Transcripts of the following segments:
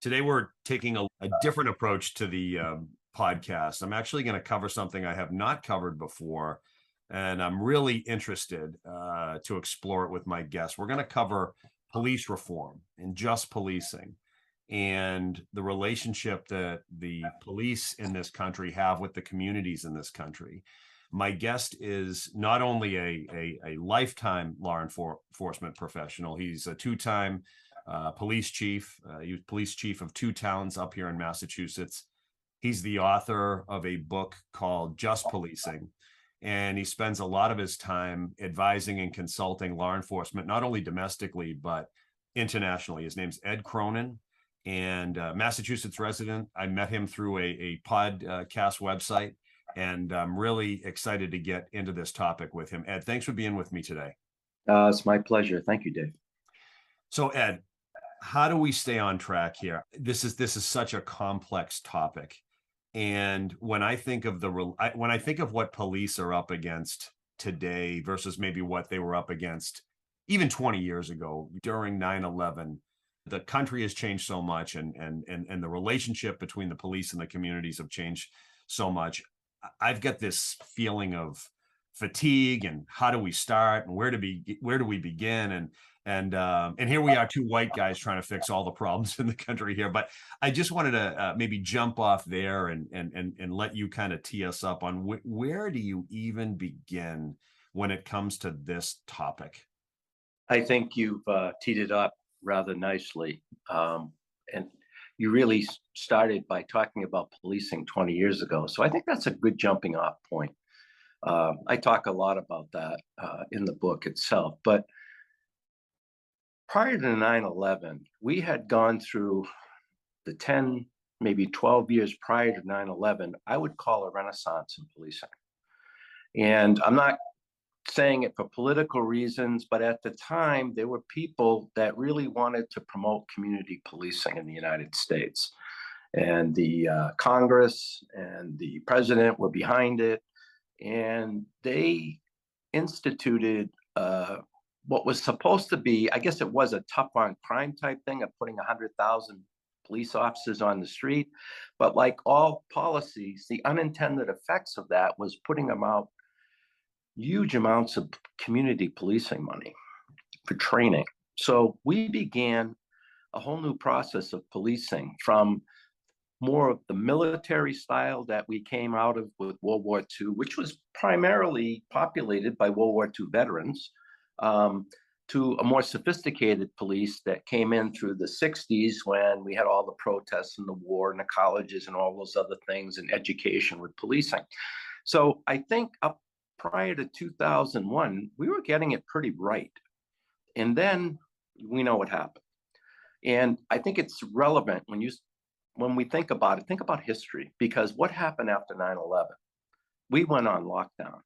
Today, we're taking a different approach to the podcast. I'm actually going to cover something I have not covered before, and I'm really interested to explore it with my guests. We're going to cover police reform and just policing and the relationship that the police in this country have with the communities in this country. My guest is not only a lifetime law enforcement professional, he's a two-time police chief. He was police chief of two towns up here in Massachusetts. He's the author of a book called Just Policing, and he spends a lot of his time advising and consulting law enforcement, not only domestically, but internationally. His name's Ed Cronin, and Massachusetts resident. I met him through a podcast website, and I'm really excited to get into this topic with him. Ed, thanks for being with me today. It's my pleasure. Thank you, Dave. So, Ed, how do we stay on track here? This is such a complex topic, and when I think of what police are up against today versus maybe what they were up against even 20 years ago during 9/11, the country has changed so much, and the relationship between the police and the communities have changed so much. I've got this feeling of fatigue, and how do we start, and where do we begin, and here we are, two white guys trying to fix all the problems in the country here. But I just wanted to maybe jump off there and let you kind of tee us up on where do you even begin when it comes to this topic? I think you've teed it up rather nicely. And you really started by talking about policing 20 years ago. So I think that's a good jumping off point. I talk a lot about that in the book itself. But prior to 9/11, we had gone through the 10, maybe 12 years prior to 9/11, I would call a renaissance in policing. And I'm not saying it for political reasons, but at the time, there were people that really wanted to promote community policing in the United States. And the Congress and the president were behind it. And they instituted what was supposed to be, I guess it was a tough on crime type thing of putting 100,000 police officers on the street. But like all policies, the unintended effects of that was putting them out huge amounts of community policing money for training. So we began a whole new process of policing from more of the military style that we came out of with World War II, which was primarily populated by World War II veterans, to a more sophisticated police that came in through the 60s when we had all the protests and the war and the colleges and all those other things and education with policing. So I think up prior to 2001, we were getting it pretty right. And then we know what happened. And I think it's relevant when we think about history, because what happened after 9/11? We went on lockdown.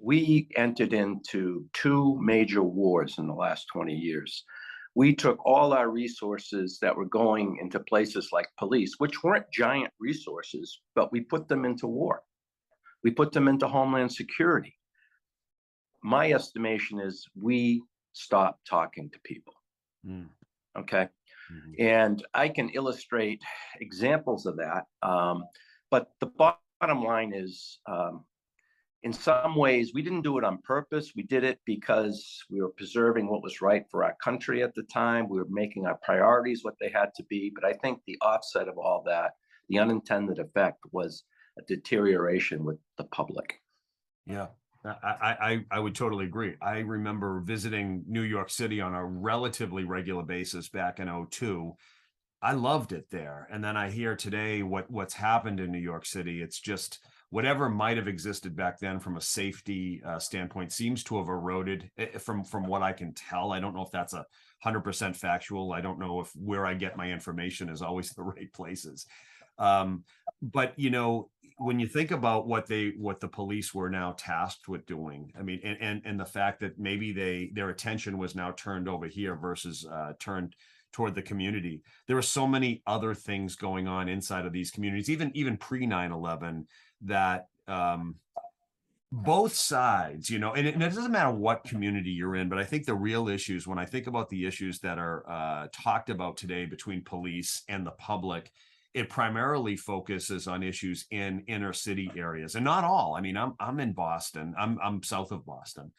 We entered into two major wars in the last 20 years. We took all our resources that were going into places like police, which weren't giant resources, but we put them into war. We put them into Homeland Security. My estimation is we stopped talking to people. Okay. Mm-hmm. And I can illustrate examples of that. But the bottom line is, in some ways, we didn't do it on purpose. We did it because we were preserving what was right for our country at the time. We were making our priorities what they had to be. But I think the offset of all that, the unintended effect, was a deterioration with the public. Yeah, I would totally agree. I remember visiting New York City on a relatively regular basis back in 2002. I loved it there. And then I hear today what's happened in New York City. It's just whatever might have existed back then from a safety standpoint seems to have eroded from what I can tell. I don't know if that's 100% factual. I don't know if where I get my information is always the right places. But when you think about what the police were now tasked with doing, I mean, and the fact that maybe their attention was now turned over here versus turned toward the community. There are so many other things going on inside of these communities, even pre 9/11, that both sides, and it doesn't matter what community you're in, but I think the real issues, when I think about the issues that are talked about today between police and the public, it primarily focuses on issues in inner city areas, and not all. I mean, I'm in Boston. I'm south of Boston,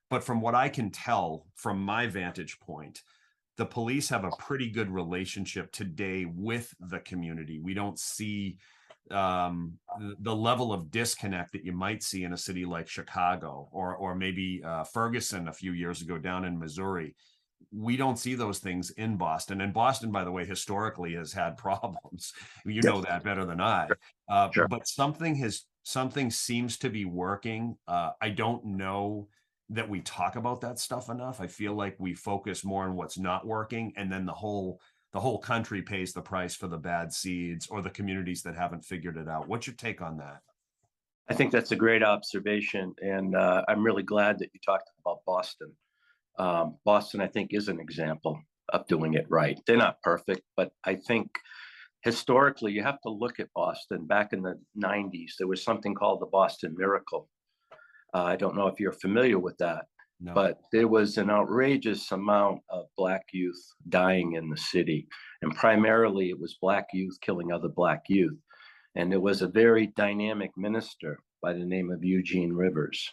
but from what I can tell from my vantage point, the police have a pretty good relationship today with the community. We don't see the level of disconnect that you might see in a city like Chicago or maybe Ferguson a few years ago down in Missouri. We don't see those things in Boston. And Boston, by the way, historically has had problems. You know Yes, that better than I. sure. But something seems to be working. I don't know that we talk about that stuff enough. I feel like we focus more on what's not working, and then the whole country pays the price for the bad seeds or the communities that haven't figured it out. What's your take on that? I think that's a great observation, and I'm really glad that you talked about Boston. Boston, I think, is an example of doing it right. They're not perfect, but I think historically, you have to look at Boston. Back in the 90s, there was something called the Boston Miracle. I don't know if you're familiar with that, No. but there was an outrageous amount of Black youth dying in the city. And primarily, it was Black youth killing other Black youth. And there was a very dynamic minister by the name of Eugene Rivers.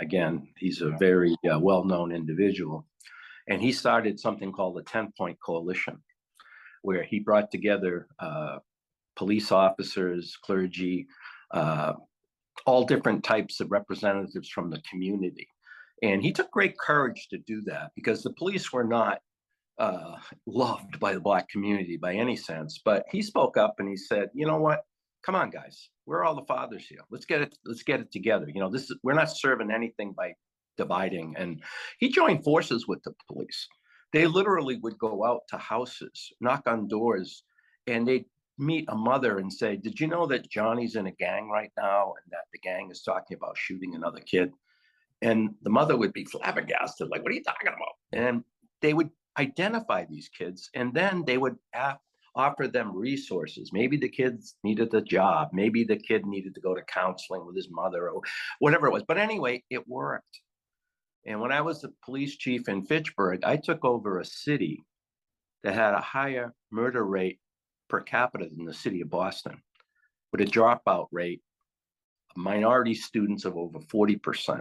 Again, he's a very well-known individual. And he started something called the 10-Point Coalition, where he brought together police officers, clergy, all different types of representatives from the community. And he took great courage to do that because the police were not loved by the Black community by any sense. But he spoke up and he said, you know what? Come on, guys. We're all the fathers here. Let's get it together. We're not serving anything by dividing. And he joined forces with the police. They literally would go out to houses, knock on doors, and they'd meet a mother and say, did you know that Johnny's in a gang right now and that the gang is talking about shooting another kid? And the mother would be flabbergasted, like, what are you talking about? And they would identify these kids, and then they would offer them resources. Maybe the kids needed a job. Maybe the kid needed to go to counseling with his mother or whatever it was. But anyway, it worked. And when I was the police chief in Fitchburg, I took over a city that had a higher murder rate per capita than the city of Boston, with a dropout rate of minority students of over 40%.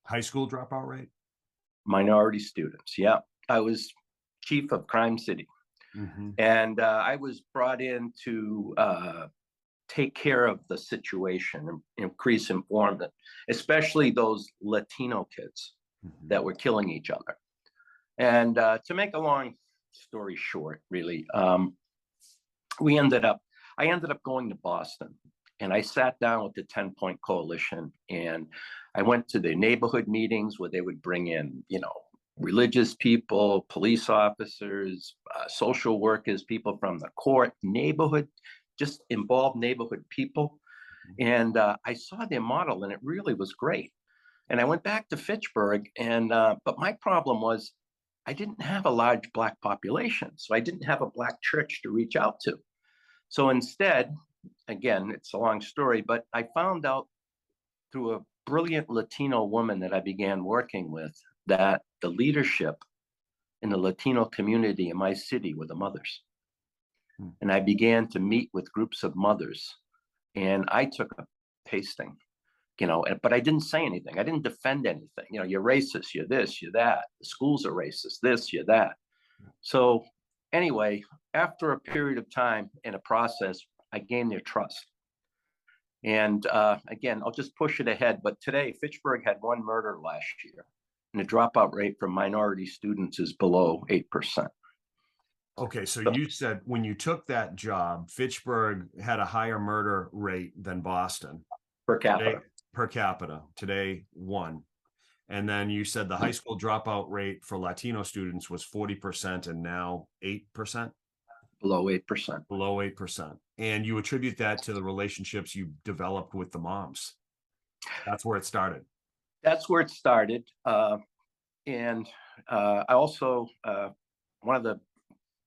High school dropout rate? Minority students, yeah. I was chief of Crime City. Mm-hmm. And I was brought in to take care of the situation and increase enforcement, especially those Latino kids that were killing each other. And to make a long story short, really, I ended up going to Boston, and I sat down with the 10-Point Coalition, and I went to the neighborhood meetings where they would bring in, religious people, police officers, social workers, people from the court, neighborhood, just involved neighborhood people. And I saw their model, and it really was great. And I went back to Fitchburg, and but my problem was I didn't have a large Black population, so I didn't have a Black church to reach out to. So instead, again, it's a long story, but I found out through a brilliant Latino woman that I began working with that the leadership in the Latino community in my city were the mothers. And I began to meet with groups of mothers, and I took a pasting, but I didn't say anything. I didn't defend anything. You're racist, you're this, you're that. The schools are racist, this, you're that. So anyway, after a period of time in a process, I gained their trust. And again, I'll just push it ahead. But today, Fitchburg had one murder last year, and the dropout rate for minority students is below 8%. Okay, so you said when you took that job, Fitchburg had a higher murder rate than Boston. Per capita. Per capita. Today, 1. And then you said the high school dropout rate for Latino students was 40% and now 8%? Below 8%. Below 8%. And you attribute that to the relationships you developed with the moms. That's where it started. That's where it started. And I also, one of the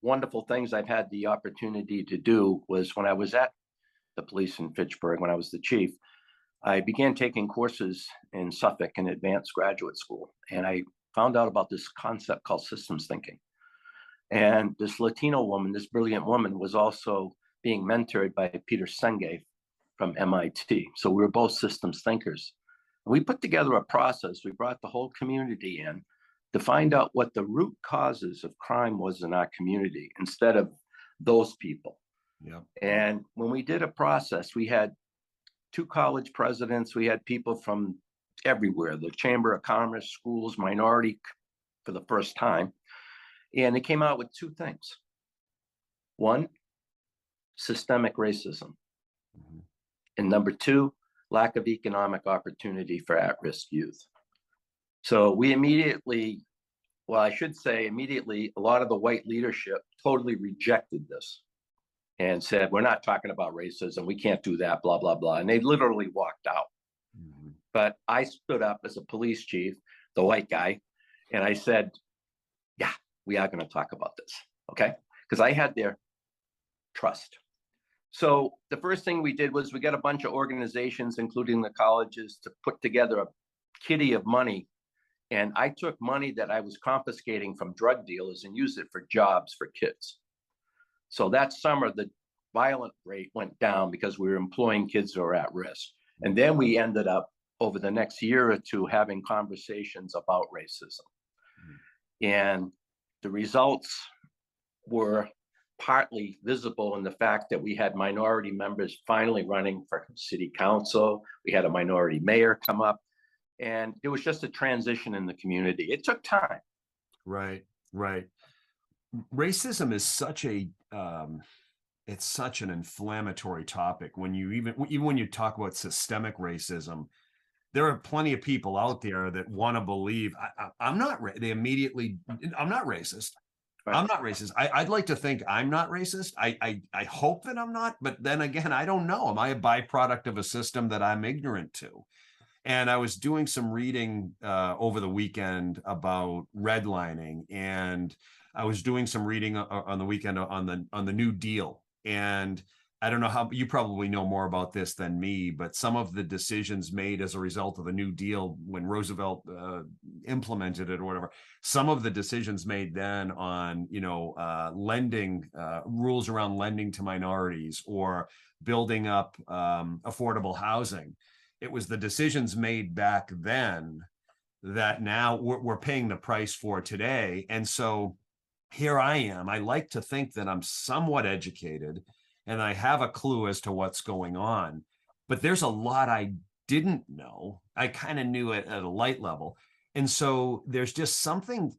wonderful things I've had the opportunity to do was when I was at the police in Fitchburg, when I was the chief, I began taking courses in Suffolk in advanced graduate school, and I found out about this concept called systems thinking. And this Latino woman, this brilliant woman, was also being mentored by Peter Senge from MIT. So we were both systems thinkers. We put together a process. We brought the whole community in to find out what the root causes of crime was in our community instead of those people. Yeah. And when we did a process, we had 2 college presidents, we had people from everywhere, the Chamber of Commerce, schools, minority for the first time. And they came out with 2 things. One, systemic racism. Mhm. And number 2, lack of economic opportunity for at-risk youth. So we immediately, well, I should say immediately, a lot of the white leadership totally rejected this and said, we're not talking about racism. We can't do that, blah, blah, blah. And they literally walked out. Mhm. But I stood up as a police chief, the white guy, and I said, yeah, we are going to talk about this. Okay. Because I had their trust. So the first thing we did was we got a bunch of organizations, including the colleges, to put together a kitty of money. And I took money that I was confiscating from drug dealers and used it for jobs for kids. So that summer, the violent rate went down because we were employing kids who are at risk. And then we ended up over the next year or 2 having conversations about racism. And the results were partly visible in the fact that we had minority members finally running for city council. We had a minority mayor come up, and it was just a transition in the community. It took time. Right, right. Racism is such a it's such an inflammatory topic. When you even when you talk about systemic racism, there are plenty of people out there that want to believe I'm not. They immediately, I'm not racist. Right. I'm not racist. I'd like to think I'm not racist. I hope that I'm not, but then again, I don't know. Am I a byproduct of a system that I'm ignorant to? And I was doing some reading over the weekend about redlining, and I was doing some reading on the weekend on the New Deal. And I don't know how you probably know more about this than me, but some of the decisions made as a result of the New Deal when Roosevelt implemented it or whatever, some of the decisions made then on lending rules around lending to minorities or building up affordable housing. It was the decisions made back then that now we're paying the price for today. And so here I am. I like to think that I'm somewhat educated and I have a clue as to what's going on. But there's a lot I didn't know. I kind of knew it at a light level. And so there's just something,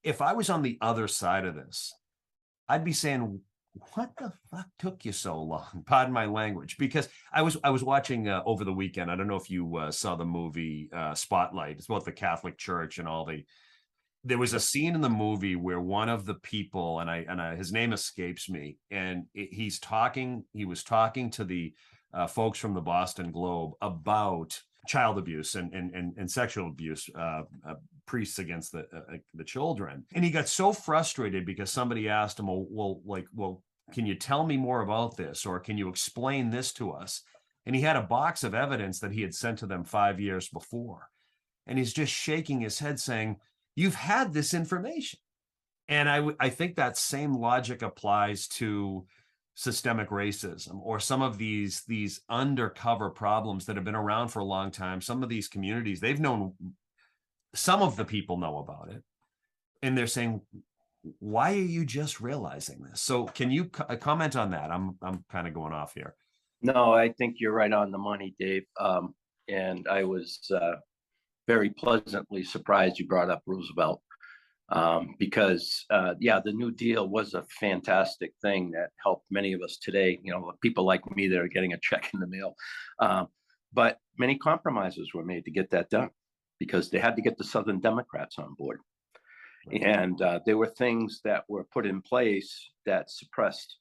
if I was on the other side of this, I'd be saying, what the fuck took you so long? Pardon my language, because I was watching over the weekend. I don't know if you saw the movie Spotlight. It's about the Catholic Church and all the. There was a scene in the movie where one of the people, and his name escapes me, and he's talking. He was talking to the folks from the Boston Globe about child abuse and sexual abuse, priests against the children. And he got so frustrated because somebody asked him, well, can you tell me more about this, or can you explain this to us? And he had a box of evidence that he had sent to them 5 years before, and he's just shaking his head, saying, "You've had this information." And I think that same logic applies to systemic racism or some of these undercover problems that have been around for a long time. Some of these communities, they've known, some of the people know about it, and they're saying, why are you just realizing this? So can you comment on that? I'm kind of going off here. No, I think you're right on the money, Dave. And I was very pleasantly surprised you brought up Roosevelt. Because the New Deal was a fantastic thing that helped many of us today, people like me that are getting a check in the mail. But many compromises were made to get that done because they had to get the Southern Democrats on board. Right. And there were things that were put in place that suppressed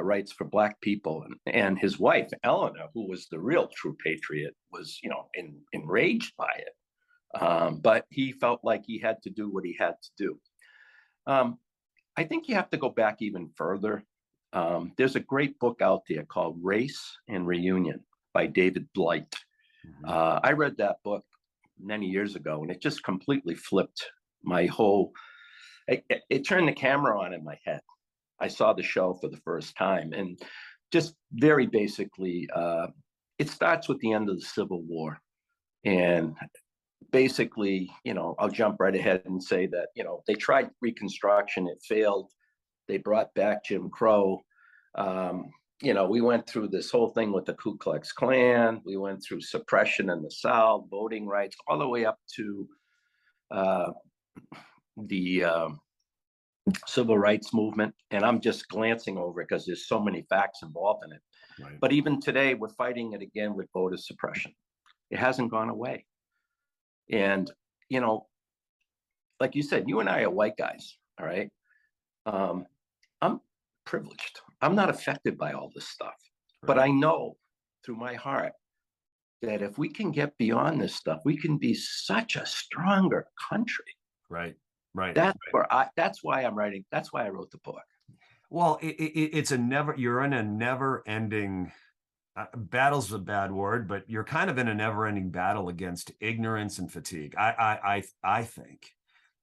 rights for Black people. And his wife, Eleanor, who was the real true patriot, was, enraged by it. But he felt like he had to do what he had to do. I think you have to go back even further. There's a great book out there called Race and Reunion by David Blight. Mhm. I read that book many years ago, and it just completely flipped my whole. It turned the camera on in my head. I saw the show for the first time, and just very basically, it starts with the end of the Civil War, and basically, I'll jump right ahead and say that they tried Reconstruction, it failed. They brought back Jim Crow. Um, we went through this whole thing with the Ku Klux Klan. We went through suppression in the South, voting rights, all the way up to uh, the civil rights movement. And I'm just glancing over it because there's so many facts involved in it. Right. But even today, we're fighting it again with voter suppression. It hasn't gone away. And, like you said, you and I are white guys, all right? I'm privileged. I'm not affected by all this stuff. But Right. I know through my heart that if we can get beyond this stuff, we can be such a stronger country. Right. Right. That's why I'm writing. That's why I wrote the book. Well, it's you're in a never ending, battle's a bad word, but you're kind of in a never ending battle against ignorance and fatigue. I think.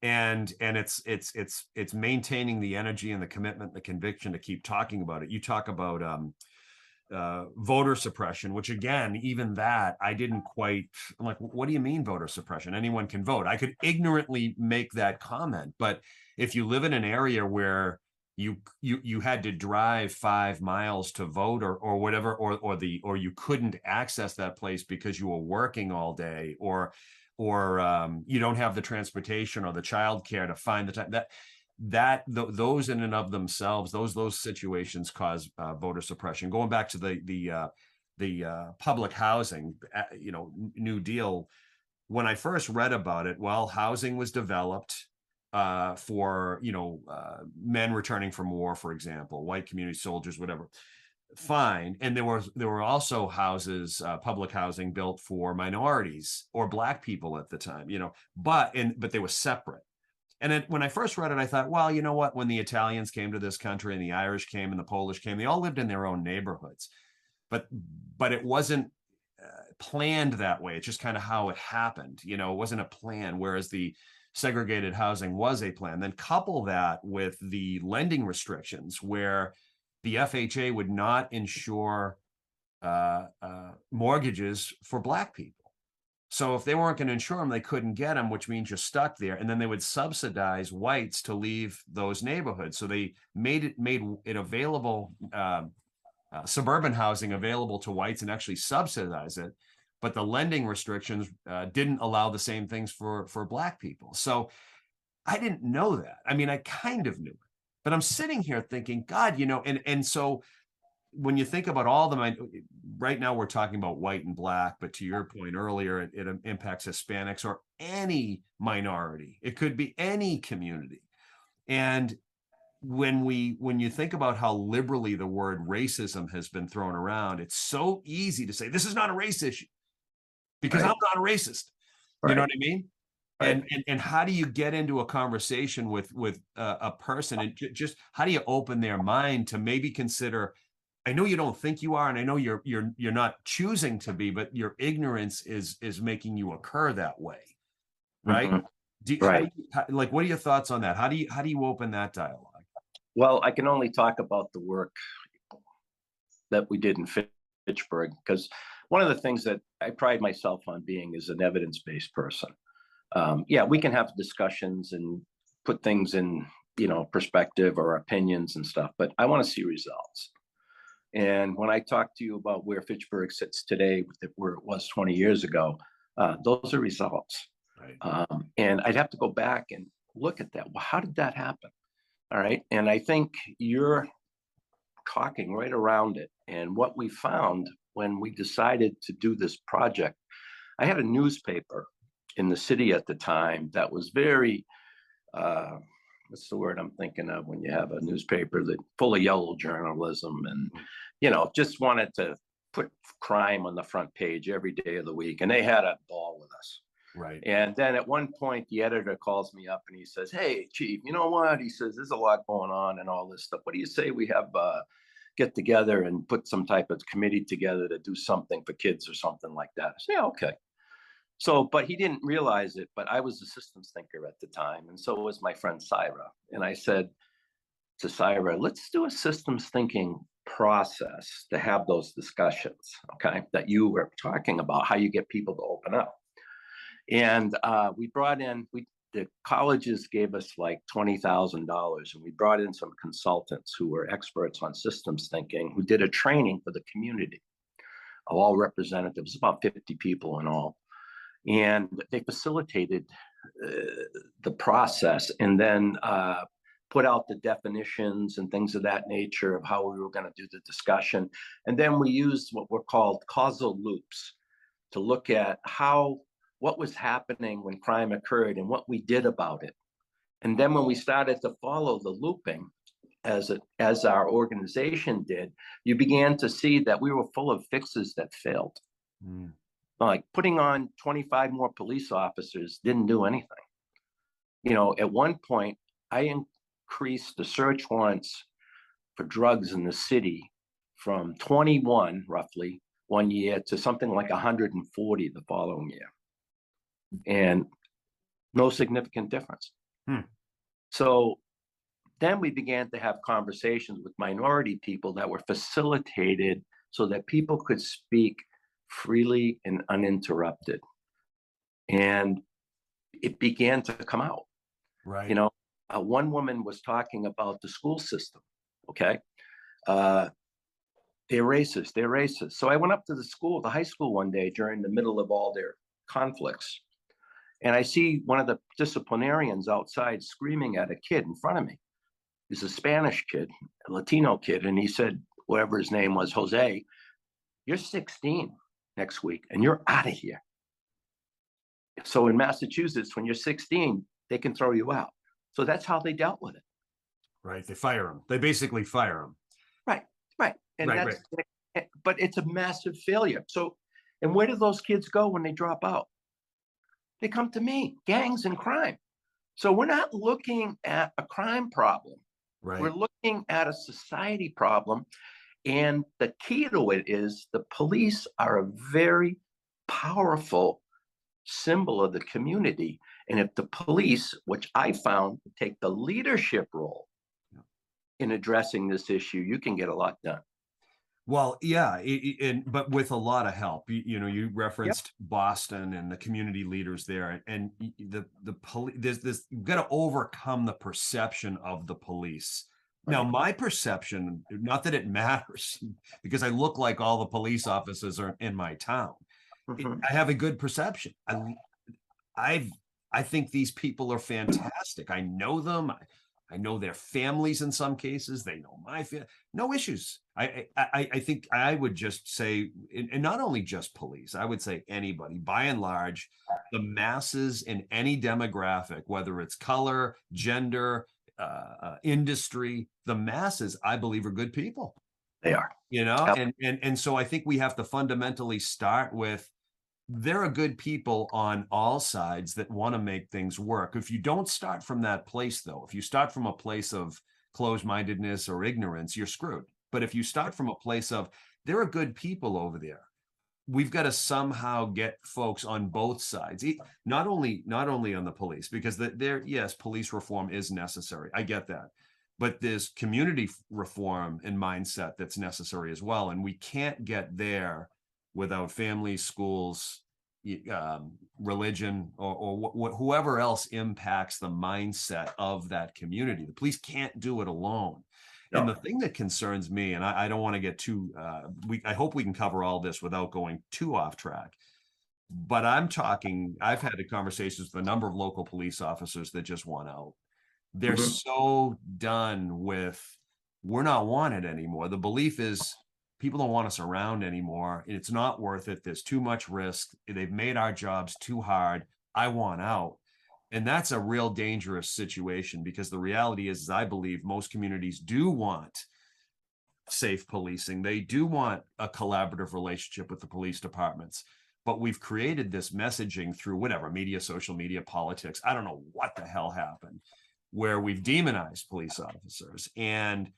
And it's maintaining the energy and the commitment, the conviction to keep talking about it. You talk about voter suppression, which again, even that I didn't quite. I'm like, what do you mean voter suppression? Anyone can vote. I could ignorantly make that comment, but if you live in an area where you had to drive 5 miles to vote or whatever, or you couldn't access that place because you were working all day, or you don't have the transportation or the childcare to find the time, those in and of themselves, those situations cause voter suppression. Going back to the public housing, New Deal. When I first read about it, well, housing was developed for men returning from war, for example, white community soldiers, whatever. Fine. And there were also houses, public housing built for minorities or black people at the time, but they were separate. And when I first read it, I thought, well, you know what? When the Italians came to this country and the Irish came and the Polish came, they all lived in their own neighborhoods. But it wasn't planned that way. It's just kind of how it happened. It wasn't a plan, whereas the segregated housing was a plan. Then couple that with the lending restrictions, where the FHA would not insure mortgages for black people. So if they weren't going to insure them, they couldn't get them, which means you're stuck there. And then they would subsidize whites to leave those neighborhoods. So they made it available, suburban housing available to whites, and actually subsidize it. But the lending restrictions didn't allow the same things for black people. So I didn't know that. I mean, I kind of knew it, but I'm sitting here thinking, God, and so when you think about right now we're talking about white and black, but to your point earlier, it impacts Hispanics or any minority. It could be any community. And when you think about how liberally the word racism has been thrown around, it's so easy to say, this is not a race issue because Right. I'm not a racist. You know what I mean? Right. And how do you get into a conversation with a person, and just how do you open their mind to maybe consider, I know you don't think you are, and I know you're not choosing to be, but your ignorance is making you occur that way, right? Mhm. Right. What are your thoughts on that? How do you open that dialogue? Well, I can only talk about the work that we did in Fitchburg, because one of the things that I pride myself on being is an evidence-based person. Yeah, we can have discussions and put things in, perspective or opinions and stuff, but I want to see results. And when I talk to you about where Fitchburg sits today, where it was 20 years ago, those are results. Right. And I'd have to go back and look at that. Well, how did that happen? All right. And I think you're talking right around it. And what we found when we decided to do this project, I had a newspaper in the city at the time that was very, what's the word I'm thinking of when you have a newspaper that full of yellow journalism and, just wanted to put crime on the front page every day of the week. And they had a ball with us. Right. And then at one point, the editor calls me up and he says, "Hey, Chief, you know what?" He says, "There's a lot going on and all this stuff. What do you say we have get together and put some type of committee together to do something for kids or something like that. I said, yeah, okay. So, but he didn't realize it, but I was a systems thinker at the time. And so was my friend Syra. And I said to Syra, let's do a systems thinking process to have those discussions, okay, that you were talking about, how you get people to open up. And we brought in, the colleges gave us like $20,000, and we brought in some consultants who were experts on systems thinking, who did a training for the community, all representatives, about 50 people in all. And they facilitated the process, and then put out the definitions and things of that nature of how we were going to do the discussion. And then we used what were called causal loops to look at what was happening when crime occurred and what we did about it. And then when we started to follow the looping, as our organization did, you began to see that we were full of fixes that failed. Mm. Like putting on 25 more police officers didn't do anything. At one point, I increased the search warrants for drugs in the city from 21, roughly, one year to something like 140 the following year. And no significant difference. So then we began to have conversations with minority people that were facilitated so that people could speak freely and uninterrupted. And it began to come out. Right. One woman was talking about the school system. Okay. They're racist. They're racist. So I went up to the high school one day during the middle of all their conflicts. And I see one of the disciplinarians outside screaming at a kid in front of me. He's a Spanish kid, a Latino kid. And he said, whatever his name was, Jose, you're 16 next week and you're out of here. So in Massachusetts, when you're 16, they can throw you out. So that's how they dealt with it. Right. They fire them. They basically fire them. Right. And right. But it's a massive failure. So, and where do those kids go when they drop out? They come to me, gangs and crime. So we're not looking at a crime problem. Right. We're looking at a society problem. And the key to it is the police are a very powerful symbol of the community. And if the police, which I found, take the leadership role in addressing this issue, you can get a lot done. Well, yeah, but with a lot of help. You referenced Boston and the community leaders there, and the police. You've got to overcome the perception of the police. Now, my perception, not that it matters, because I look like all the police officers are in my town. I have a good perception. I think these people are fantastic. I know them. I know their families in some cases. They know my family. No issues. I think I would just say, and not only just police, I would say anybody, by and large, the masses in any demographic, whether it's color, gender, industry, the masses, I believe, are good people. They are. And so I think we have to fundamentally start with, there are good people on all sides that want to make things work. If you don't start from that place, though, if you start from a place of closed-mindedness or ignorance, you're screwed. But if you start from a place of, there are good people over there, we've got to somehow get folks on both sides, not only on the police, because yes, police reform is necessary. I get that. But there's community reform and mindset that's necessary as well. And we can't get there without families, schools, religion, or whoever else impacts the mindset of that community. The police can't do it alone. No. And the thing that concerns me, and I don't want to get too, I hope we can cover all this without going too off track. But I've had conversations with a number of local police officers that just want out. They're so done with, we're not wanted anymore. The belief is, people don't want us around anymore. It's not worth it. There's too much risk. They've made our jobs too hard. I want out. And that's a real dangerous situation, because the reality is I believe most communities do want safe policing. They do want a collaborative relationship with the police departments. But we've created this messaging through whatever, media, social media, politics. I don't know what the hell happened, where we've demonized police officers. And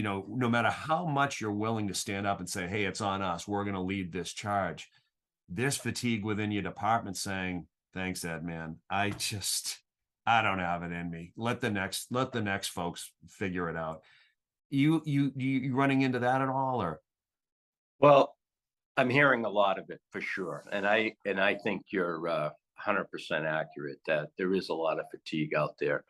no matter how much you're willing to stand up and say, hey, it's on us, we're going to lead this charge, there's fatigue within your department saying, thanks, Ed, man. I don't have it in me. Let the next folks figure it out. You running into that at all, or? Well, I'm hearing a lot of it for sure. And I think you're 100% accurate that there is a lot of fatigue out there.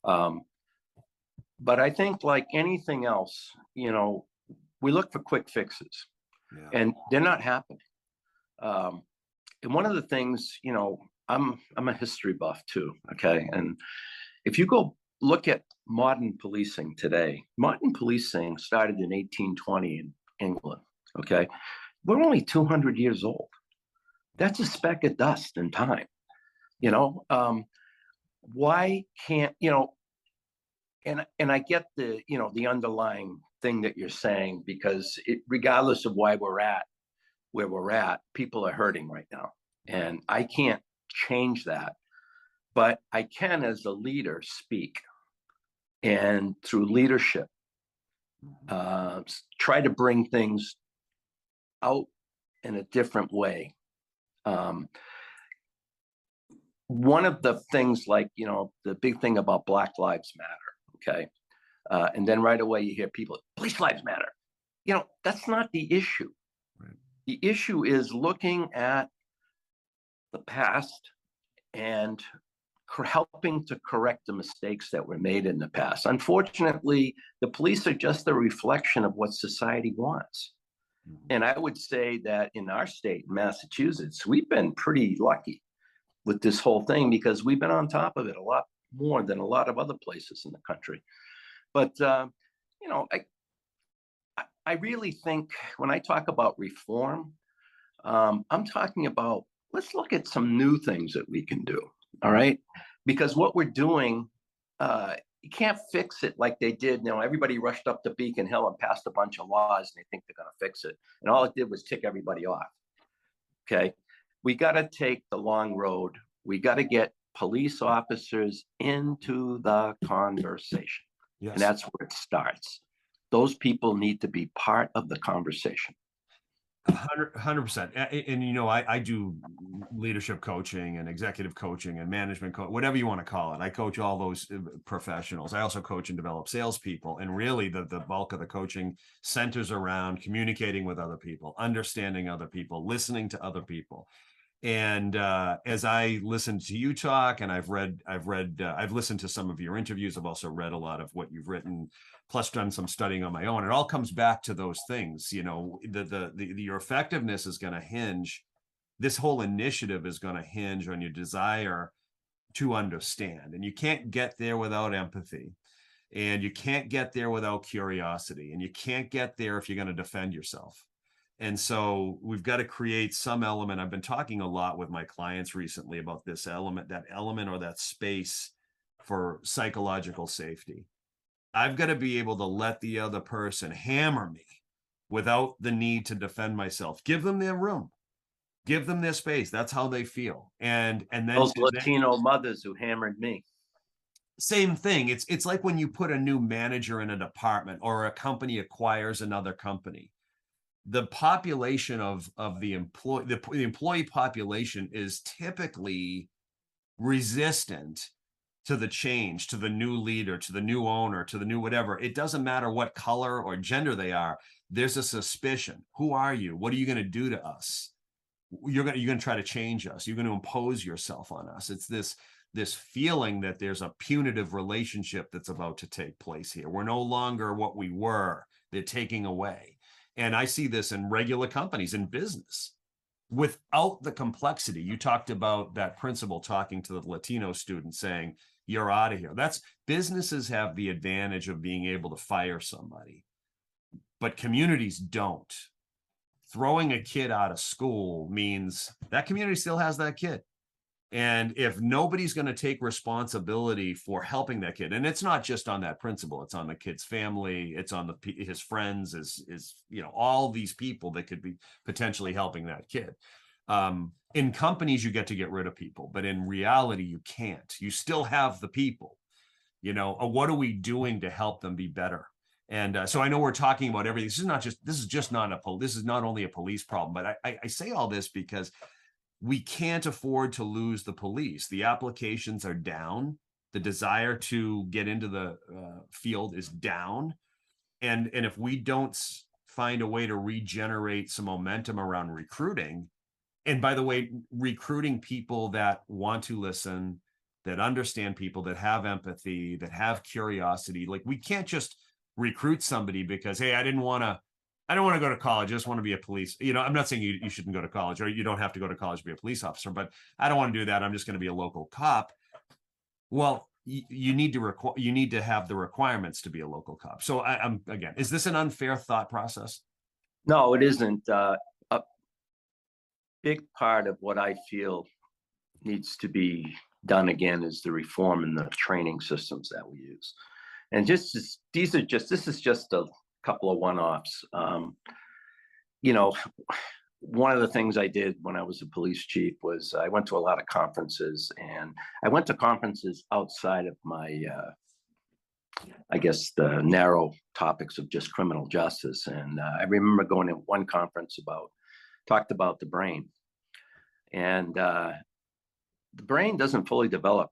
But I think like anything else, we look for quick fixes, and they're not happening. And one of the things, I'm a history buff too. Okay. And if you go look at modern policing today, modern policing started in 1820 in England. Okay. We're only 200 years old. That's a speck of dust in time. Why can't, and I get the underlying thing that you're saying, because regardless of why we're at where we're at, people are hurting right now. And I can't change that, but I can, as a leader, speak, and through leadership, try to bring things out in a different way. One of the things, like, the big thing about Black Lives Matter, okay? And then right away you hear people, Police Lives Matter. That's not the issue. Right. The issue is looking at the past and helping to correct the mistakes that were made in the past. Unfortunately, the police are just a reflection of what society wants. Mm-hmm. And I would say that in our state, Massachusetts, we've been pretty lucky with this whole thing, because we've been on top of it a lot more than a lot of other places in the country. But, I really think when I talk about reform, I'm talking about, let's look at some new things that we can do. All right. Because what we're doing, you can't fix it like they did. Everybody rushed up to Beacon Hill and passed a bunch of laws, and they think they're going to fix it. And all it did was tick everybody off. Okay. We got to take the long road. We got to get police officers into the conversation. Yes. And that's where it starts. Those people need to be part of the conversation. 100%. And I do leadership coaching and executive coaching and management whatever you want to call it. I coach all those professionals. I also coach and develop salespeople. And really the bulk of the coaching centers around communicating with other people, understanding other people, listening to other people. And as I listened to you talk, and I've listened to some of your interviews. I've also read a lot of what you've written, plus done some studying on my own. It all comes back to those things. Your effectiveness is going to hinge. This whole initiative is going to hinge on your desire to understand, and you can't get there without empathy, and you can't get there without curiosity, and you can't get there if you're going to defend yourself. And so we've got to create some element. I've been talking a lot with my clients recently about this element, or that space for psychological safety. I've got to be able to let the other person hammer me without the need to defend myself. Give them their room. Give them their space. That's how they feel. And then those Latino mothers who hammered me. Same thing. It's like when you put a new manager in a department, or a company acquires another company. The population of the employee population is typically resistant to the change, to the new leader, to the new owner, to the new whatever. It doesn't matter what color or gender they are. There's a suspicion. Who are you? What are you going to do to us? You're going to try to change us. You're going to impose yourself on us. It's this feeling that there's a punitive relationship that's about to take place here. We're no longer what we were. They're taking away. And I see this in regular companies, in business, without the complexity. You talked about that principal talking to the Latino student saying, you're out of here. Businesses have the advantage of being able to fire somebody, but communities don't. Throwing a kid out of school means that community still has that kid. And if nobody's going to take responsibility for helping that kid, and it's not just on that principal, it's on the kid's family, it's on his friends, all these people that could be potentially helping that kid. In companies, you get to get rid of people, but in reality, you can't. You still have the people. What are we doing to help them be better? And so I know we're talking about everything. This is just not this is not only a police problem, but I say all this because we can't afford to lose the police. The applications are down. The desire to get into the field is down. And if we don't find a way to regenerate some momentum around recruiting, and by the way, recruiting people that want to listen, that understand people, that have empathy, that have curiosity, like we can't just recruit somebody because, hey, I don't want to go to college. I just want to be a police. I'm not saying you shouldn't go to college, or you don't have to go to college to be a police officer, but I don't want to do that. I'm just going to be a local cop. Well, you need to have the requirements to be a local cop. So I'm again, is this an unfair thought process? No, it isn't. A big part of what I feel needs to be done again is the reform in the training systems that we use. And this is just a couple of one-offs. One of the things I did when I was a police chief was I went to a lot of conferences, and I went to conferences outside of my, I guess, the narrow topics of just criminal justice. And I remember going to one conference talked about the brain. And the brain doesn't fully develop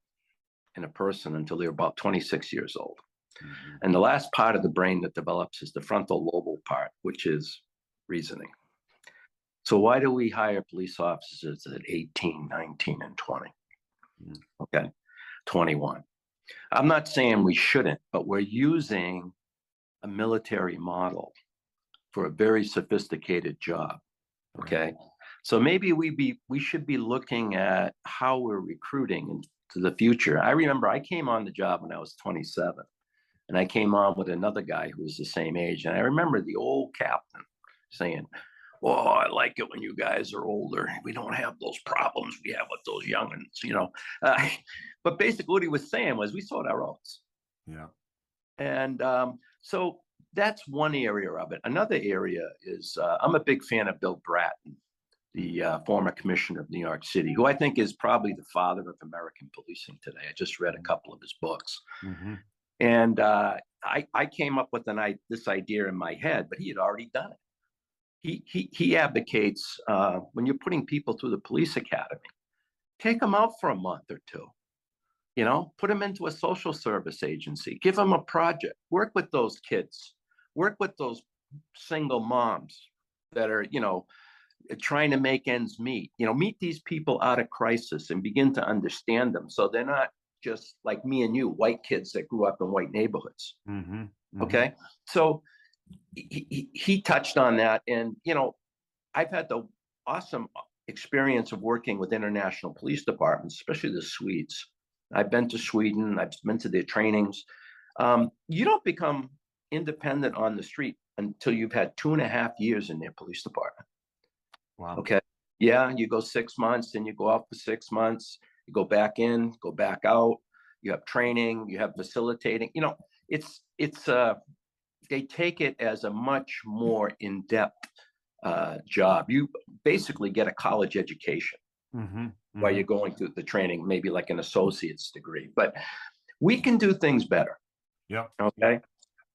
in a person until they're about 26 years old. Mm-hmm. And the last part of the brain that develops is the frontal lobal part, which is reasoning. So why do we hire police officers at 18, 19, and 20? Okay, 21. I'm not saying we shouldn't, but we're using a military model for a very sophisticated job. Okay, right. So maybe we should be looking at how we're recruiting into the future. I remember I came on the job when I was 27, and I came on with another guy who was the same age. And I remember the old captain saying, "Oh, I like it when you guys are older. We don't have those problems we have with those youngins, But basically what he was saying was we sort our oats. Yeah. And so that's one area of it. Another area is I'm a big fan of Bill Bratton, the former commissioner of New York City, who I think is probably the father of American policing today. I just read a couple of his books. Mm-hmm. And I came up with this idea in my head, but he had already done it. He advocates when you're putting people through the police academy, take them out for a month or two, put them into a social service agency, give them a project, work with those kids, work with those single moms that are, trying to make ends meet, meet these people out of crisis and begin to understand them. So they're not just like me and you, white kids that grew up in white neighborhoods. Mm-hmm. Mm-hmm. Okay. So he touched on that. And, I've had the awesome experience of working with international police departments, especially the Swedes. I've been to Sweden. I've been to their trainings. You don't become independent on the street until you've had 2.5 years in their police department. Wow. Okay. Yeah. You go 6 months, then you go out for 6 months, you go back in, go back out. You have training, you have facilitating, they take it as a much more in-depth job. You basically get a college education while you're going through the training, maybe like an associate's degree, but we can do things better. Yeah. Okay.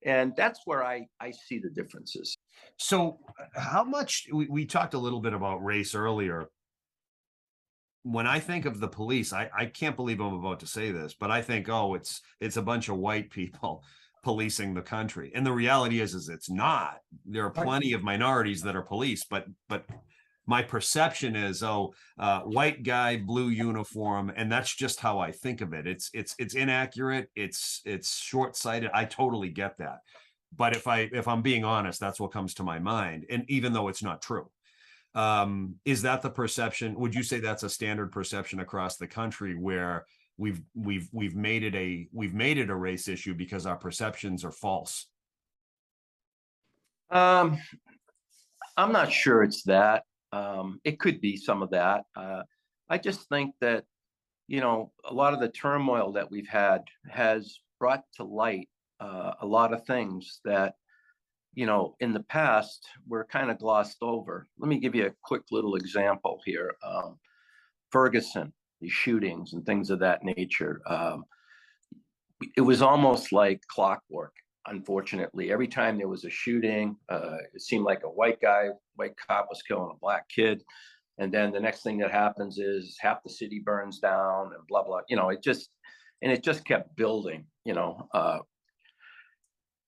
And that's where I see the differences. So how much, we talked a little bit about race earlier. When I think of the police, I can't believe I'm about to say this, but I think, oh, it's a bunch of white people policing the country. And the reality is it's not. There are plenty of minorities that are policed, but my perception is, white guy, blue uniform, and that's just how I think of it. It's inaccurate. It's short-sighted. I totally get that. But if I'm being honest, that's what comes to my mind. And even though it's not true. Is that the perception? Would you say that's a standard perception across the country where we've made it a race issue because our perceptions are false? I'm not sure it's that. It could be some of that. I just think that, a lot of the turmoil that we've had has brought to light a lot of things that, in the past, were kind of glossed over. Let me give you a quick little example here. Ferguson, the shootings and things of that nature. It was almost like clockwork. unfortunately, every time there was a shooting, it seemed like a white cop was killing a black kid. And then the next thing that happens is half the city burns down and blah, blah. It just kept building.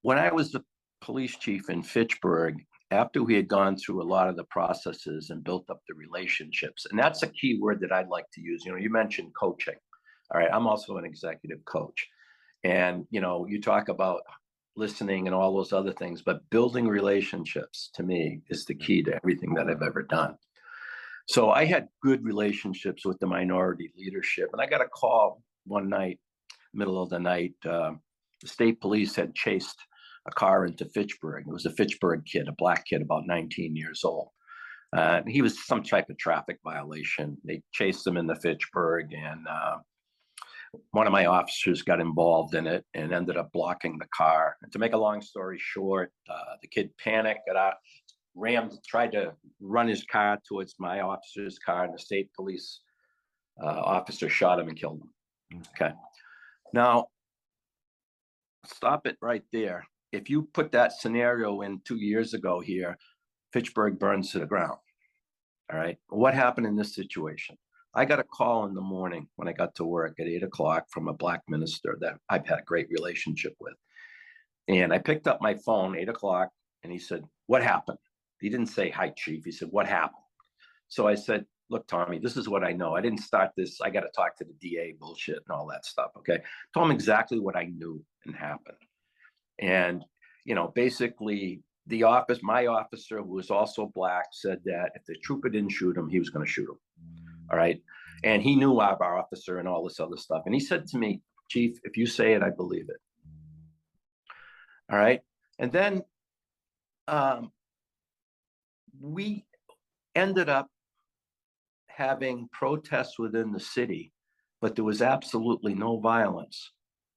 When I was the police chief in Fitchburg, after we had gone through a lot of the processes and built up the relationships, and that's a key word that I'd like to use. You mentioned coaching. All right, I'm also an executive coach. And, you talk about listening and all those other things, but building relationships to me is the key to everything that I've ever done. So I had good relationships with the minority leadership. And I got a call one night, middle of the night. The state police had chased a car into Fitchburg. It was a Fitchburg kid, a black kid, about 19 years old. He was some type of traffic violation. They chased him into Fitchburg, and one of my officers got involved in it and ended up blocking the car. And to make a long story short, the kid panicked, tried to run his car towards my officer's car, and the state police officer shot him and killed him. Okay. Now, stop it right there. If you put that scenario in 2 years ago here, Fitchburg burns to the ground. All right. What happened in this situation? I got a call in the morning when I got to work at 8 o'clock from a black minister that I've had a great relationship with. And I picked up my phone 8 o'clock, and he said, "What happened?" He didn't say, "Hi, chief." He said, "What happened?" So I said, "Look, Tommy, this is what I know. I didn't start this. I got to talk to the DA bullshit and all that stuff." Okay. Told him exactly what I knew and happened. And, basically my officer, who was also black, said that if the trooper didn't shoot him, he was going to shoot him. All right. And he knew our officer and all this other stuff. And he said to me, "Chief, if you say it, I believe it." All right. And then we ended up having protests within the city, but there was absolutely no violence.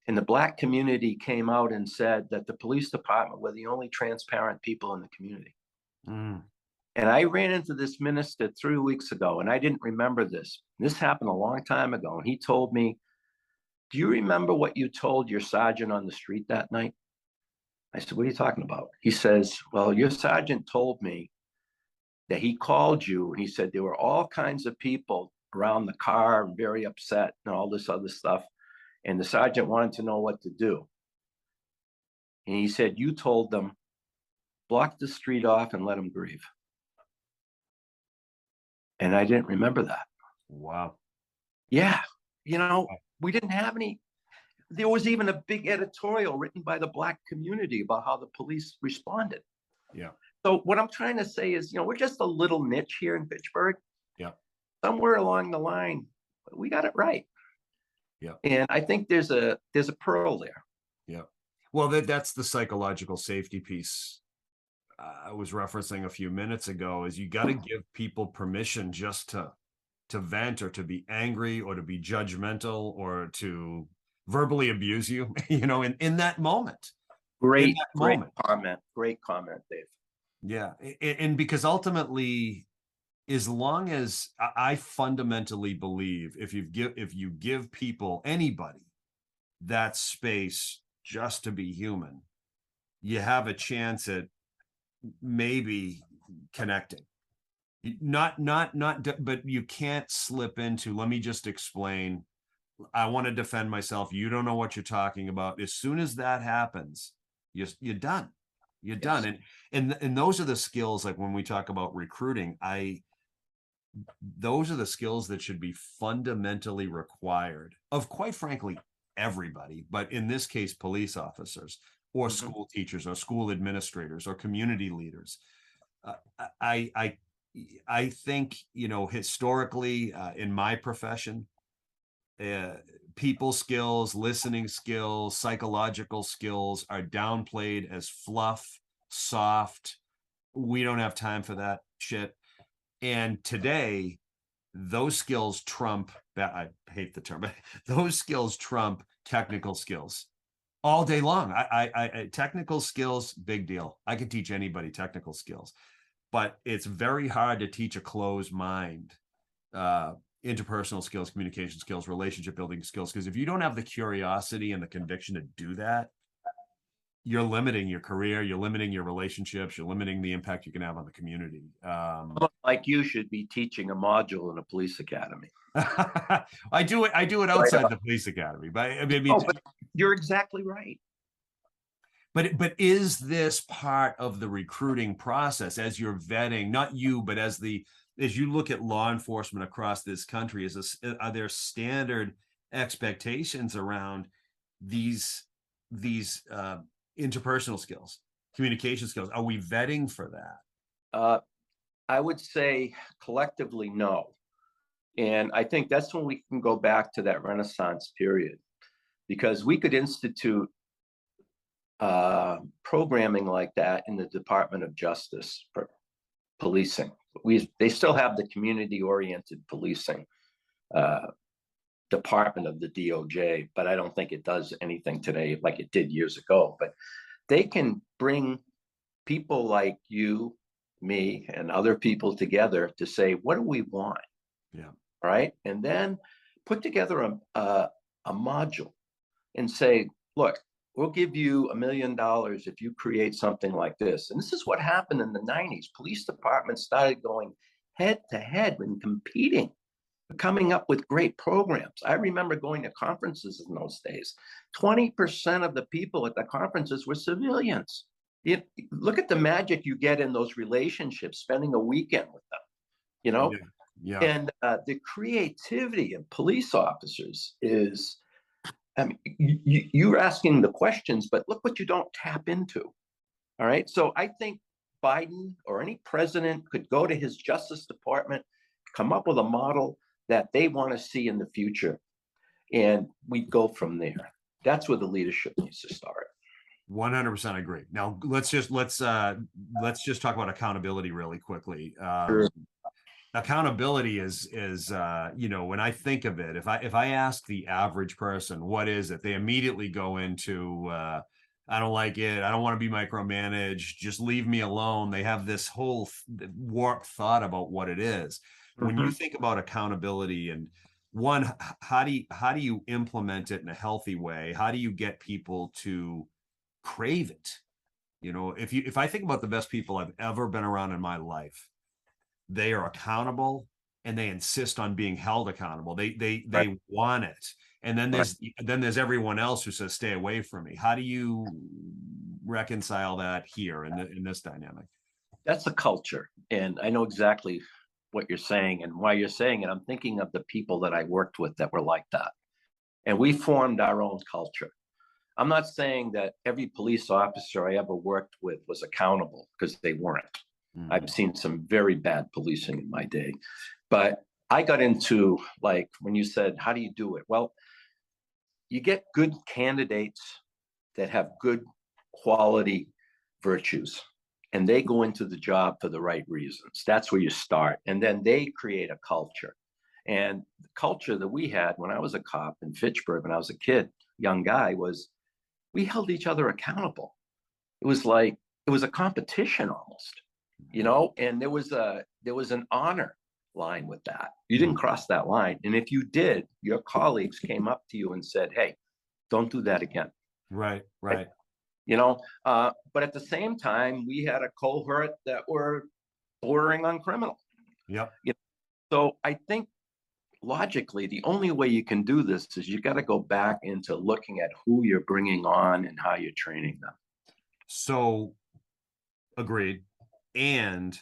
And the black community came out and said that the police department were the only transparent people in the community. Mm. And I ran into this minister 3 weeks ago, and I didn't remember this. This happened a long time ago. And he told me, "Do you remember what you told your sergeant on the street that night?" I said, "What are you talking about?" He says, "Well, your sergeant told me that he called you, and he said there were all kinds of people around the car and very upset and all this other stuff. And the sergeant wanted to know what to do. And he said, you told them, block the street off and let them grieve." And I didn't remember that. Wow. Yeah. We didn't have any. There was even a big editorial written by the black community about how the police responded. Yeah. So what I'm trying to say is, we're just a little niche here in Fitchburg. Yeah. Somewhere along the line, we got it right. Yeah. And I think there's a pearl there. Yeah. Well, that's the psychological safety piece I was referencing a few minutes ago, is you got to give people permission just to vent, or to be angry, or to be judgmental, or to verbally abuse you, in that moment. Great moment. Great comment, Dave. Yeah. And because ultimately, as long as I fundamentally believe, if you give people, anybody, that space just to be human, you have a chance at maybe connecting. But you can't slip into, let me just explain, I want to defend myself, you don't know what you're talking about. As soon as that happens, you're done. You're done. And those are the skills, like when we talk about recruiting, those are the skills that should be fundamentally required of, quite frankly, everybody, but in this case, police officers, or school teachers, or school administrators, or community leaders. I think, historically, in my profession, people skills, listening skills, psychological skills are downplayed as fluff, soft. We don't have time for that shit. And today, those skills trump, I hate the term, but those skills trump technical skills all day long. I technical skills, big deal. I can teach anybody technical skills, but it's very hard to teach a closed mind interpersonal skills, communication skills, relationship building skills, because if you don't have the curiosity and the conviction to do that, you're limiting your career, you're limiting your relationships, you're limiting the impact you can have on the community. Someone like you should be teaching a module in a police academy. I do it Right outside on. the police academy, but I mean, Oh, but you're exactly right. but is this part of the recruiting process as you're vetting, not you, but as you look at law enforcement across this country, are there standard expectations around these interpersonal skills, communication skills? Are we vetting for that? I would say collectively, no. And I think that's when we can go back to that Renaissance period, because we could institute programming like that in the Department of Justice for policing. They still have the community-oriented policing uh, department of the DOJ, but I don't think it does anything today like it did years ago. But they can bring people like you, me, and other people together to say, what do we want? Yeah. Right. And then put together a module and say, look, we'll give you $1 million if you create something like this. And this is what happened in the 90s. Police departments started going head to head and competing, coming up with great programs. I remember going to conferences in those days. 20% of the people at the conferences were civilians. Look at the magic you get in those relationships, spending a weekend with them, you know? Yeah. Yeah. And the creativity of police officers is, I mean, you're asking the questions, but look what you don't tap into. All right. So I think Biden or any president could go to his Justice Department, come up with a model that they want to see in the future, and we go from there. That's where the leadership needs to start. 100% agree. Now let's just talk about accountability really quickly. Sure. Accountability is when I think of it, if I ask the average person what is it, they immediately go into I don't like it, I don't want to be micromanaged, just leave me alone. They have this whole warped thought about what it is. When you think about accountability, and one, how do you implement it in a healthy way? How do you get people to crave it? If I think about the best people I've ever been around in my life, they are accountable and they insist on being held accountable. They want it. And then there's everyone else who says, stay away from me. How do you reconcile that here in this dynamic? That's a culture. And I know exactly what you're saying and why you're saying it. I'm thinking of the people that I worked with that were like that. And we formed our own culture. I'm not saying that every police officer I ever worked with was accountable, because they weren't. Mm-hmm. I've seen some very bad policing in my day. But I got into, like, when you said, how do you do it? Well, you get good candidates that have good quality virtues, and they go into the job for the right reasons. That's where you start. And then they create a culture. And the culture that we had when I was a cop in Fitchburg, when I was a kid, young guy, was we held each other accountable. It was a competition almost, and there was an honor line with that. You didn't cross that line. And if you did, your colleagues came up to you and said, hey, don't do that again. Right. But at the same time, we had a cohort that were bordering on criminal. Yep. So I think logically, the only way you can do this is you got to go back into looking at who you're bringing on and how you're training them. So agreed. And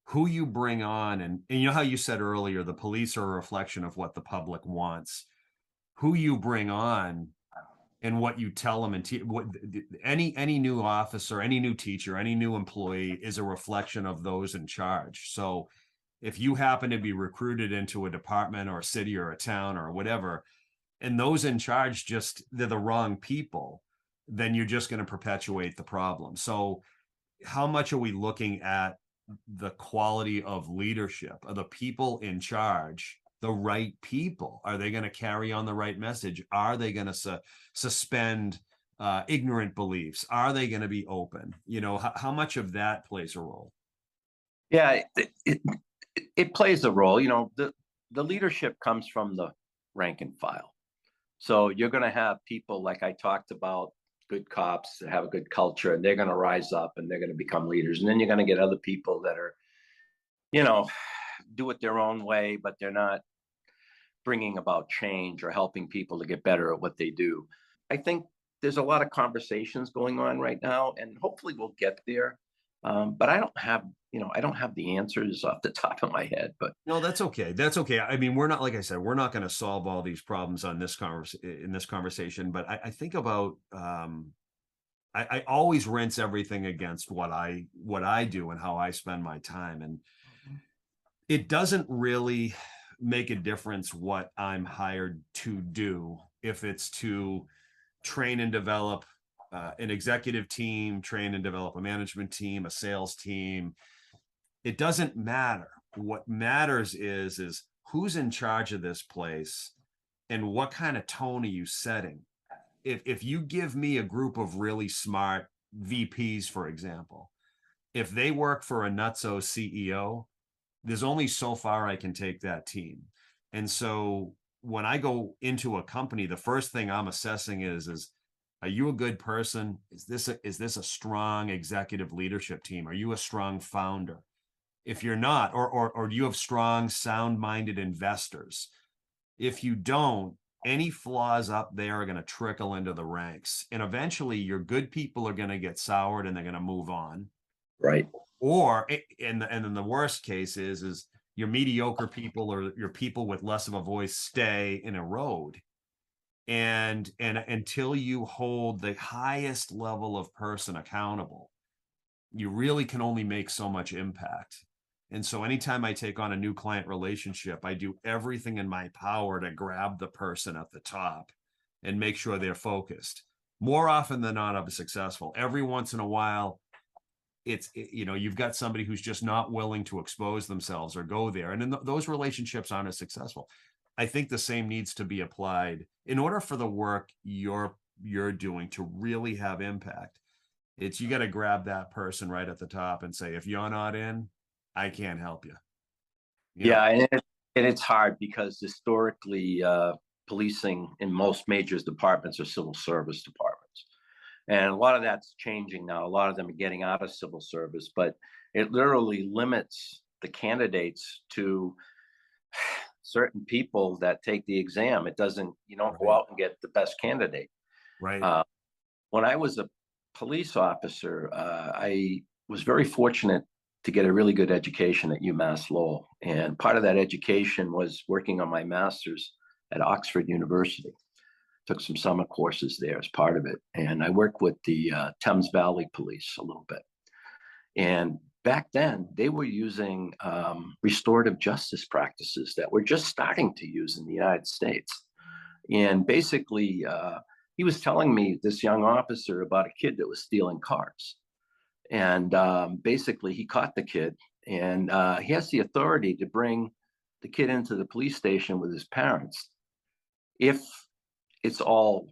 who you bring on, and how you said earlier, the police are a reflection of what the public wants. Who you bring on and what you tell them, and any new officer, any new teacher, any new employee is a reflection of those in charge. So if you happen to be recruited into a department or a city or a town or whatever, and those in charge they're the wrong people, then you're just going to perpetuate the problem. So how much are we looking at the quality of leadership? Are the people in charge the right people? Are they going to carry on the right message? Are they going to suspend ignorant beliefs? Are they going to be open? How much of that plays a role? Yeah, it plays a role. The leadership comes from the rank and file. So you're going to have people like I talked about good cops that have a good culture, and they're going to rise up and they're going to become leaders. And then you're going to get other people that are, you know, do it their own way, but they're not bringing about change or helping people to get better at what they do. I think there's a lot of conversations going on right now, and hopefully we'll get there. But I don't have, I don't have the answers off the top of my head. But No, that's okay. That's okay. I mean, we're not, like I said, we're not going to solve all these problems on this in this conversation. But I think about, I always rinse everything against what I do and how I spend my time, and it doesn't really make a difference what I'm hired to do if it's to train and develop an executive team, train and develop a management team, a sales team. It doesn't matter. What matters is who's in charge of this place and what kind of tone are you setting. If you give me a group of really smart VPs, for example, if they work for a nutso CEO, there's only so far I can take that team. And so when I go into a company, the first thing I'm assessing is are you a good person? Is this a strong executive leadership team? Are you a strong founder? If you're not, or do you have strong, sound-minded investors? If you don't, any flaws up there are going to trickle into the ranks. And eventually your good people are going to get soured and they're going to move on. right. Or and then the worst case is your mediocre people or your people with less of a voice stay and erode. And until you hold the highest level of person accountable, you really can only make so much impact. And so anytime I take on a new client relationship, I do everything in my power to grab the person at the top and make sure they're focused. More often than not, I'm successful. Every once in a while, you've got somebody who's just not willing to expose themselves or go there. And then those relationships aren't as successful. I think the same needs to be applied in order for the work you're doing to really have impact. You got to grab that person right at the top and say, if you're not in, I can't help you. Yeah, and it's hard because historically, policing in most major departments are civil service departments. And a lot of that's changing now. A lot of them are getting out of civil service, but it literally limits the candidates to certain people that take the exam. It doesn't, you don't go out and get the best candidate. Right. When I was a police officer, I was very fortunate to get a really good education at UMass Lowell. And part of that education was working on my master's at Oxford University. Took some summer courses there as part of it. And I worked with the Thames Valley Police a little bit. And back then, they were using restorative justice practices that we're just starting to use in the United States. And basically, he was telling me, this young officer, about a kid that was stealing cars. And basically, he caught the kid, and he has the authority to bring the kid into the police station with his parents if it's all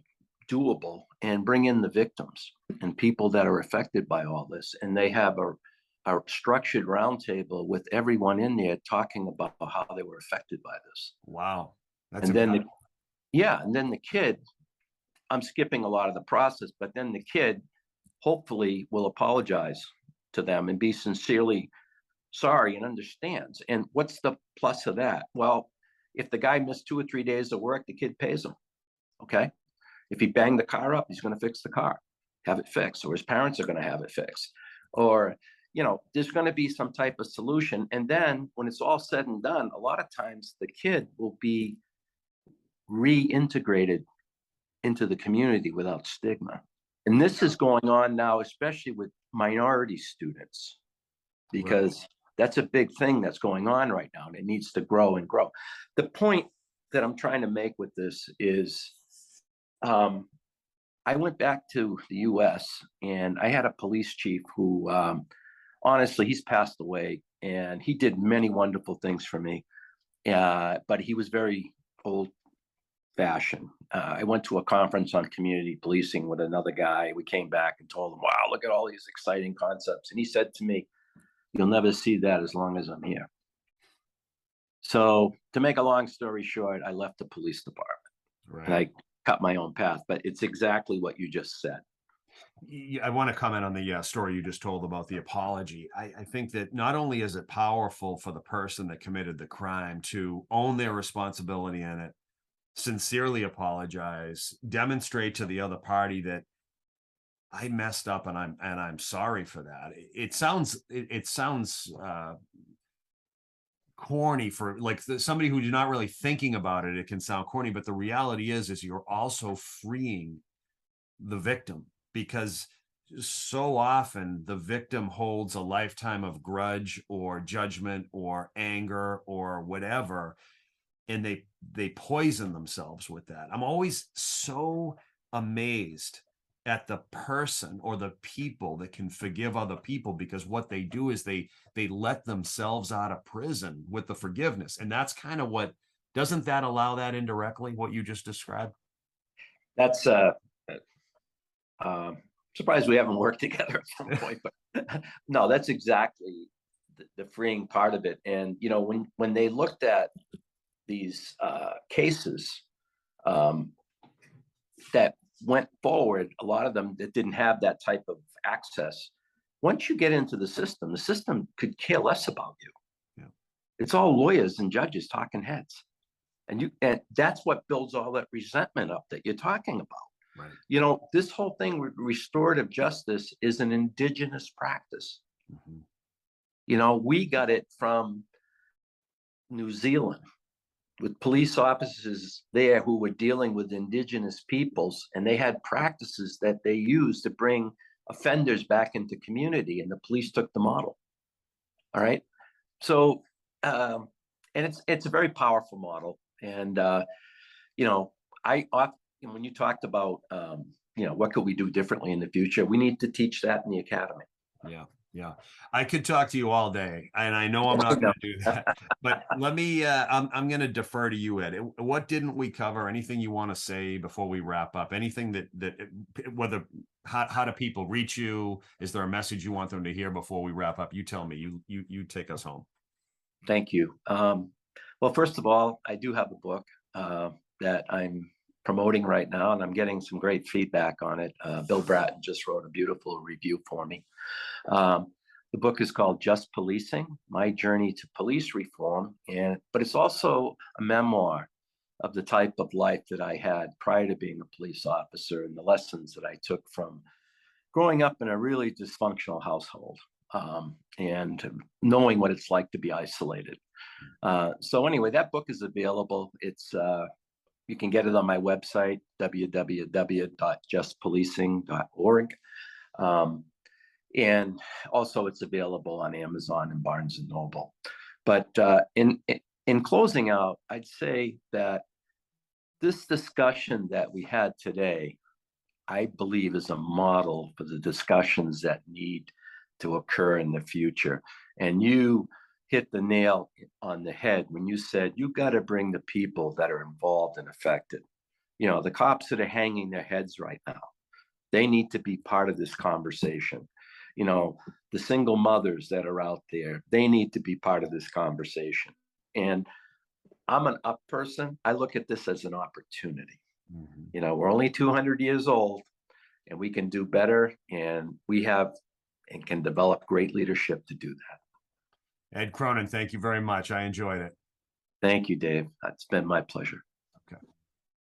doable, and bring in the victims and people that are affected by all this. And they have a structured roundtable with everyone in there talking about how they were affected by this. Wow. And then the kid, I'm skipping a lot of the process, but then the kid hopefully will apologize to them and be sincerely sorry and understands. And what's the plus of that? Well, if the guy missed 2 or 3 days of work, the kid pays him. Okay. If he banged the car up, he's going to fix the car, have it fixed, or his parents are going to have it fixed. Or, there's going to be some type of solution. And then when it's all said and done, a lot of times the kid will be reintegrated into the community without stigma. And this is going on now, especially with minority students, because that's a big thing that's going on right now. And it needs to grow and grow. The point that I'm trying to make with this is, I went back to the US and I had a police chief who, honestly, he's passed away, and he did many wonderful things for me. But he was very old fashioned. I went to a conference on community policing with another guy. We came back and told him, wow, look at all these exciting concepts. And he said to me, you'll never see that as long as I'm here. So to make a long story short, I left the police department. And I cut my own path. But it's exactly what you just said. I want to comment on the story you just told about the apology. I think that not only is it powerful for the person that committed the crime to own their responsibility in it, sincerely apologize, demonstrate to the other party that I messed up and I'm sorry for that. It sounds corny for like somebody who's not really thinking about it. It can sound corny, but the reality is you're also freeing the victim, because so often the victim holds a lifetime of grudge or judgment or anger or whatever, and they poison themselves with that. I'm always so amazed at the person or the people that can forgive other people, because what they do is they let themselves out of prison with the forgiveness. And that's kind of what, doesn't that allow that indirectly, what you just described? That's surprised we haven't worked together at some point, but no, that's exactly the freeing part of it. And you know, when they looked at these cases um, that went forward, a lot of them that didn't have that type of access. Once you get into the system could care less about you. Yeah. It's all lawyers and judges talking heads, and that's what builds all that resentment up that you're talking about. Right. You know, this whole thing with restorative justice is an indigenous practice. Mm-hmm. You know, we got it from New Zealand with police officers there who were dealing with indigenous peoples, and they had practices that they used to bring offenders back into community, and the police took the model. All right. So, and it's a very powerful model. And, you know, I often, when you talked about, you know, what could we do differently in the future? We need to teach that in the academy. Yeah. Yeah. I could talk to you all day, and I know I'm not going to do that, but let me, I'm going to defer to you, Ed. What didn't we cover? Anything you want to say before we wrap up? Anything whether, how do people reach you? Is there a message you want them to hear before we wrap up? You tell me, you take us home. Thank you. Well, first of all, I do have a book that I'm promoting right now, and I'm getting some great feedback on it. Bill Bratton just wrote a beautiful review for me. The book is called Just Policing: My Journey to Police Reform, but it's also a memoir of the type of life that I had prior to being a police officer and the lessons that I took from growing up in a really dysfunctional household, and knowing what it's like to be isolated. So anyway, that book is available. It's you can get it on my website, www.justpolicing.org. And also it's available on Amazon and Barnes and Noble. But in closing out, I'd say that this discussion that we had today, I believe, is a model for the discussions that need to occur in the future. And you hit the nail on the head when you said you got to bring the people that are involved and affected. You know, the cops that are hanging their heads right now, they need to be part of this conversation. You know, the single mothers that are out there, they need to be part of this conversation. And I'm an up person. I look at this as an opportunity. Mm-hmm. You know, we're only 200 years old, and we can do better, and we have and can develop great leadership to do that. Ed Cronin, thank you very much. I enjoyed it. Thank you, Dave. It's been my pleasure.